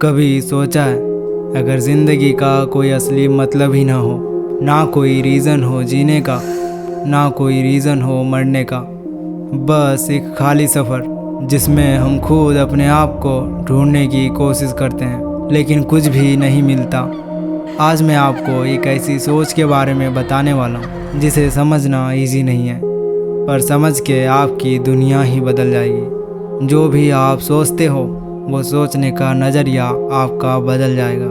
कभी सोचा है अगर ज़िंदगी का कोई असली मतलब ही ना हो, ना कोई रीज़न हो जीने का, ना कोई रीज़न हो मरने का, बस एक खाली सफ़र जिसमें हम खुद अपने आप को ढूंढने की कोशिश करते हैं लेकिन कुछ भी नहीं मिलता। आज मैं आपको एक ऐसी सोच के बारे में बताने वाला हूँ जिसे समझना इजी नहीं है, पर समझ के आपकी दुनिया ही बदल जाएगी। जो भी आप सोचते हो वो सोचने का नज़रिया आपका बदल जाएगा।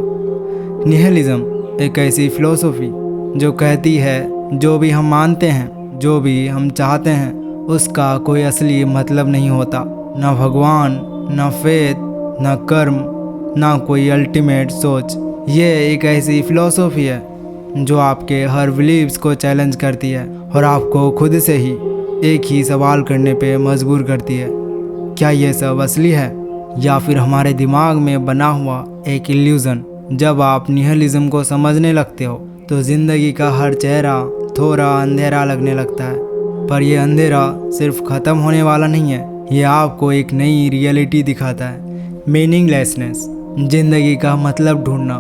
निहिलिज्म एक ऐसी फिलॉसफी जो कहती है जो भी हम मानते हैं, जो भी हम चाहते हैं, उसका कोई असली मतलब नहीं होता। ना भगवान, ना फेथ, ना कर्म, ना कोई अल्टीमेट सोच। ये एक ऐसी फिलॉसफी है जो आपके हर बिलीव्स को चैलेंज करती है और आपको खुद से ही एक ही सवाल करने पे मजबूर करती है, क्या ये सब असली है या फिर हमारे दिमाग में बना हुआ एक इल्यूज़न। जब आप निहिलिज्म को समझने लगते हो तो ज़िंदगी का हर चेहरा थोड़ा अंधेरा लगने लगता है, पर यह अंधेरा सिर्फ ख़त्म होने वाला नहीं है, ये आपको एक नई रियलिटी दिखाता है। मीनिंगलेसनेस, ज़िंदगी का मतलब ढूंढना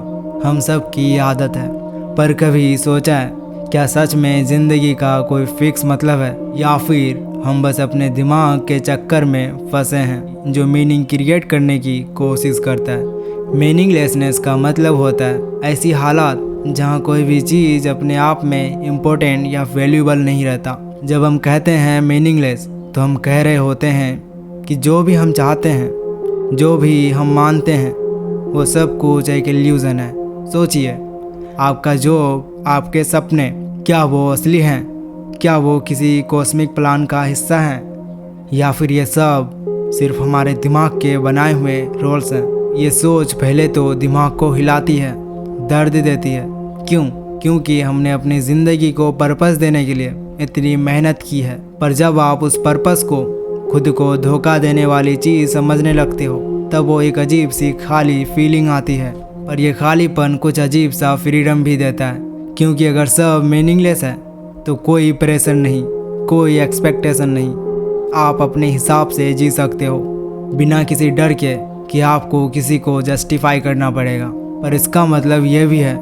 हम सब की आदत है, पर कभी सोचा है क्या सच में ज़िंदगी का कोई फिक्स मतलब है या फिर हम बस अपने दिमाग के चक्कर में फंसे हैं जो मीनिंग क्रिएट करने की कोशिश करता है। मीनिंगलेसनेस का मतलब होता है ऐसी हालात जहां कोई भी चीज़ अपने आप में इम्पोर्टेंट या वैल्यूबल नहीं रहता। जब हम कहते हैं मीनिंगलेस तो हम कह रहे होते हैं कि जो भी हम चाहते हैं, जो भी हम मानते हैं, वो सब कुछ एक इल्यूज़न है। सोचिए, आपका जॉब, आपके सपने, क्या वो असली हैं? क्या वो किसी कॉस्मिक प्लान का हिस्सा हैं या फिर ये सब सिर्फ हमारे दिमाग के बनाए हुए रोल्स हैं? ये सोच पहले तो दिमाग को हिलाती है, दर्द देती है। क्यों? क्योंकि हमने अपनी ज़िंदगी को पर्पस देने के लिए इतनी मेहनत की है, पर जब आप उस पर्पस को खुद को धोखा देने वाली चीज़ समझने लगते हो तब वो एक अजीब सी खाली फीलिंग आती है। पर यह खालीपन कुछ अजीब सा फ्रीडम भी देता है, क्योंकि अगर सब मीनिंगलेस है तो कोई प्रेशर नहीं, कोई एक्सपेक्टेशन नहीं। आप अपने हिसाब से जी सकते हो बिना किसी डर के कि आपको किसी को जस्टिफाई करना पड़ेगा। पर इसका मतलब यह भी है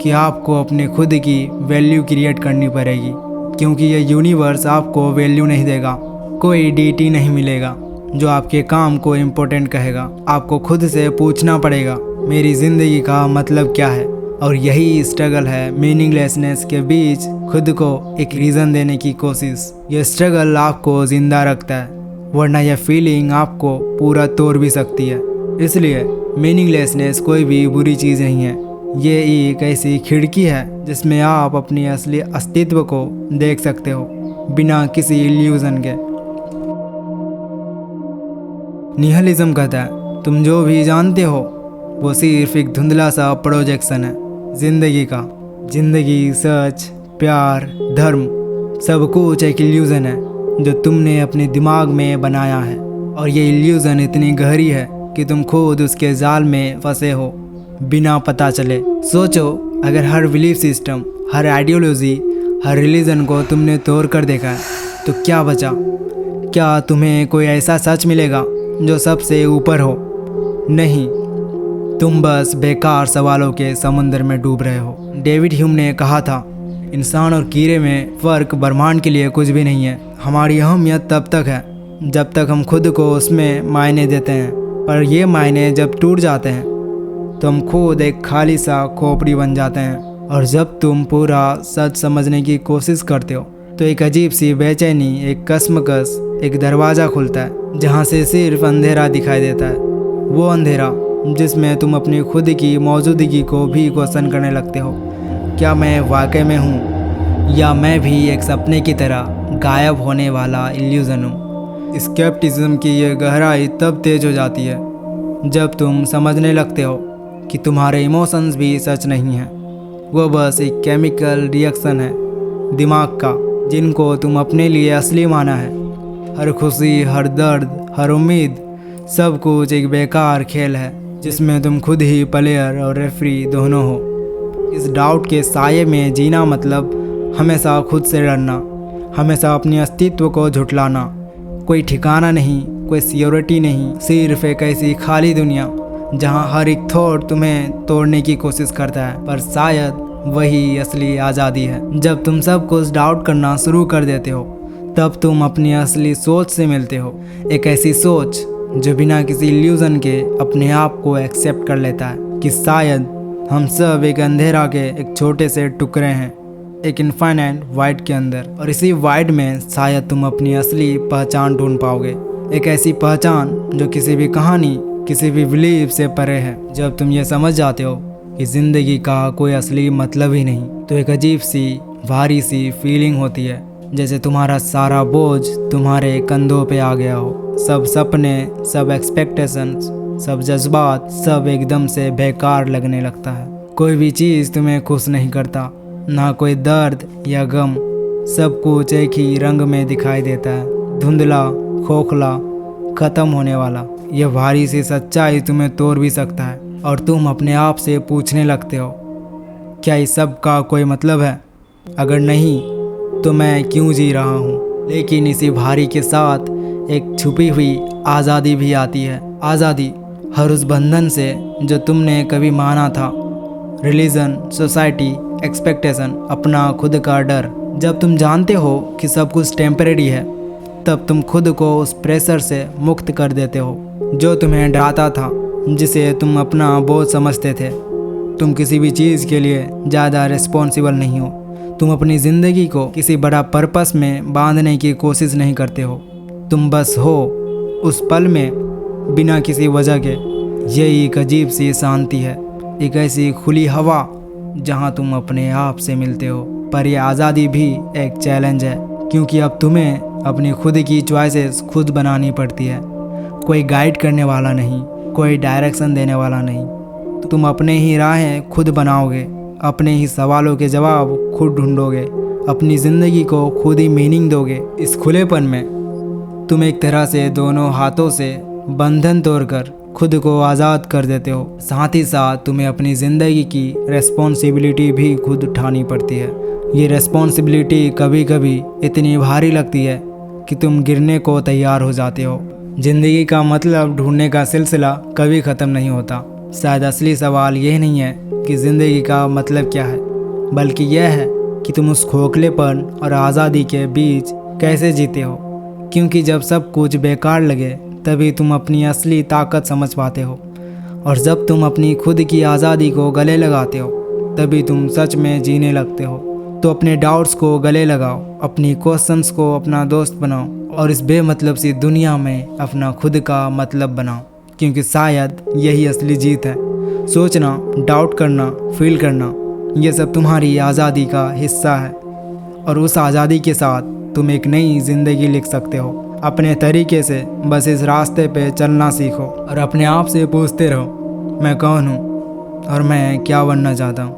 कि आपको अपने खुद की वैल्यू क्रिएट करनी पड़ेगी, क्योंकि ये यूनिवर्स आपको वैल्यू नहीं देगा। कोई डीटी नहीं मिलेगा जो आपके काम को इम्पोर्टेंट कहेगा। आपको खुद से पूछना पड़ेगा मेरी ज़िंदगी का मतलब क्या है। और यही स्ट्रगल है मीनिंगलेसनेस के बीच खुद को एक रीज़न देने की कोशिश। यह स्ट्रगल आपको ज़िंदा रखता है, वरना यह फीलिंग आपको पूरा तोड़ भी सकती है। इसलिए मीनिंगलेसनेस कोई भी बुरी चीज़ नहीं है, ये एक ऐसी खिड़की है जिसमें आप अपनी असली अस्तित्व को देख सकते हो बिना किसी इल्यूज़न के। निहिलिज्म कहता है तुम जो भी जानते हो वो सिर्फ एक धुंधला सा प्रोजेक्शन है ज़िंदगी का। ज़िंदगी, सच, प्यार, धर्म, सब कुछ एक इल्यूज़न है जो तुमने अपने दिमाग में बनाया है। और ये इल्यूज़न इतनी गहरी है कि तुम खुद उसके जाल में फंसे हो बिना पता चले। सोचो, अगर हर बिलीफ सिस्टम, हर आइडियोलॉजी, हर रिलीजन को तुमने तोड़ कर देखा है तो क्या बचा? क्या तुम्हें कोई ऐसा सच मिलेगा जो सबसे ऊपर हो? नहीं, तुम बस बेकार सवालों के समुंदर में डूब रहे हो। डेविड ह्यूम ने कहा था, इंसान और कीड़े में फ़र्क ब्रह्मांड के लिए कुछ भी नहीं है। हमारी अहमियत तब तक है जब तक हम खुद को उसमें मायने देते हैं, पर ये मायने जब टूट जाते हैं तो हम खुद एक खाली सा खोपड़ी बन जाते हैं। और जब तुम पूरा सच समझने की कोशिश करते हो तो एक अजीब सी बेचैनी, एक कश्मकश, एक दरवाज़ा खुलता है जहाँ से सिर्फ अंधेरा दिखाई देता है। वो अंधेरा जिसमें तुम अपनी खुद की मौजूदगी को भी क्वेश्चन करने लगते हो, क्या मैं वाकई में हूँ या मैं भी एक सपने की तरह गायब होने वाला इल्यूज़न हूँ। स्केप्टिज्म की ये गहराई तब तेज हो जाती है जब तुम समझने लगते हो कि तुम्हारे इमोशंस भी सच नहीं हैं, वो बस एक केमिकल रिएक्शन है दिमाग का जिनको तुम अपने लिए असली माना है। हर खुशी, हर दर्द, हर उम्मीद, सब कुछ एक बेकार खेल है जिसमें तुम खुद ही प्लेयर और रेफरी दोनों हो। इस डाउट के साये में जीना मतलब हमेशा खुद से डरना, हमेशा अपने अस्तित्व को झुठलाना। कोई ठिकाना नहीं, कोई सिक्योरिटी नहीं, सिर्फ एक ऐसी खाली दुनिया जहाँ हर एक थॉट तुम्हें तोड़ने की कोशिश करता है, पर शायद वही असली आज़ादी है। जब तुम सब कुछ डाउट करना शुरू कर देते हो, तब तुम अपनी असली सोच से मिलते हो। एक ऐसी सोच जो बिना किसी इल्यूजन के अपने आप को एक्सेप्ट कर लेता है कि शायद हम सब एक अंधेरा के एक छोटे से टुकड़े हैं, एक इनफाइनाइट वाइड के अंदर, और इसी वाइड में शायद तुम अपनी असली पहचान ढूंढ पाओगे। एक ऐसी पहचान जो किसी भी कहानी, किसी भी बिलीफ से परे है। जब तुम ये समझ जाते हो कि ज़िंदगी का कोई असली मतलब ही नहीं, तो एक अजीब सी भारी सी फीलिंग होती है, जैसे तुम्हारा सारा बोझ तुम्हारे कंधों पे आ गया हो। सब सपने, सब एक्सपेक्टेशंस, सब जज्बात, सब एकदम से बेकार लगने लगता है। कोई भी चीज़ तुम्हें खुश नहीं करता, ना कोई दर्द या गम। सब कुछ एक ही रंग में दिखाई देता है, धुंधला, खोखला, ख़त्म होने वाला। यह भारी सी सच्चाई तुम्हें तोड़ भी सकता है, और तुम अपने आप से पूछने लगते हो, क्या इस सब का कोई मतलब है? अगर नहीं, तो मैं क्यों जी रहा हूँ? लेकिन इसी भारी के साथ एक छुपी हुई आज़ादी भी आती है। आज़ादी हर उस बंधन से जो तुमने कभी माना था, रिलीजन, सोसाइटी, एक्सपेक्टेशन, अपना खुद का डर। जब तुम जानते हो कि सब कुछ टेम्परेरी है, तब तुम खुद को उस प्रेशर से मुक्त कर देते हो जो तुम्हें डराता था, जिसे तुम अपना बोझ समझते थे। तुम किसी भी चीज़ के लिए ज़्यादा रिस्पॉन्सिबल नहीं हो। तुम अपनी ज़िंदगी को किसी बड़ा पर्पस में बांधने की कोशिश नहीं करते हो। तुम बस हो उस पल में, बिना किसी वजह के। यही एक अजीब सी शांति है, एक ऐसी खुली हवा जहां तुम अपने आप से मिलते हो। पर यह आज़ादी भी एक चैलेंज है, क्योंकि अब तुम्हें अपनी खुद की चॉइसेस खुद बनानी पड़ती है। कोई गाइड करने वाला नहीं, कोई डायरेक्शन देने वाला नहीं। तो तुम अपने ही राहें खुद बनाओगे, अपने ही सवालों के जवाब खुद ढूंढोगे, अपनी ज़िंदगी को खुद ही मीनिंग दोगे। इस खुलेपन में तुम एक तरह से दोनों हाथों से बंधन तोड़कर खुद को आज़ाद कर देते हो। साथ ही साथ तुम्हें अपनी ज़िंदगी की रिस्पॉन्सिबिलिटी भी खुद उठानी पड़ती है। ये रिस्पॉन्सिबिलिटी कभी कभी इतनी भारी लगती है कि तुम गिरने को तैयार हो जाते हो। ज़िंदगी का मतलब ढूंढने का सिलसिला कभी ख़त्म नहीं होता। शायद असली सवाल यह नहीं है कि ज़िंदगी का मतलब क्या है, बल्कि यह है कि तुम उस खोखलेपन और आज़ादी के बीच कैसे जीते हो। क्योंकि जब सब कुछ बेकार लगे, तभी तुम अपनी असली ताकत समझ पाते हो, और जब तुम अपनी खुद की आज़ादी को गले लगाते हो, तभी तुम सच में जीने लगते हो। तो अपने डाउट्स को गले लगाओ, अपनी क्वेश्चंस को अपना दोस्त बनाओ, और इस बेमतलब सी दुनिया में अपना खुद का मतलब बनाओ, क्योंकि शायद यही असली जीत है। सोचना, डाउट करना, फील करना, ये सब तुम्हारी आज़ादी का हिस्सा है, और उस आज़ादी के साथ तुम एक नई ज़िंदगी लिख सकते हो अपने तरीके से। बस इस रास्ते पे चलना सीखो, और अपने आप से पूछते रहो, मैं कौन हूँ और मैं क्या बनना चाहता हूँ।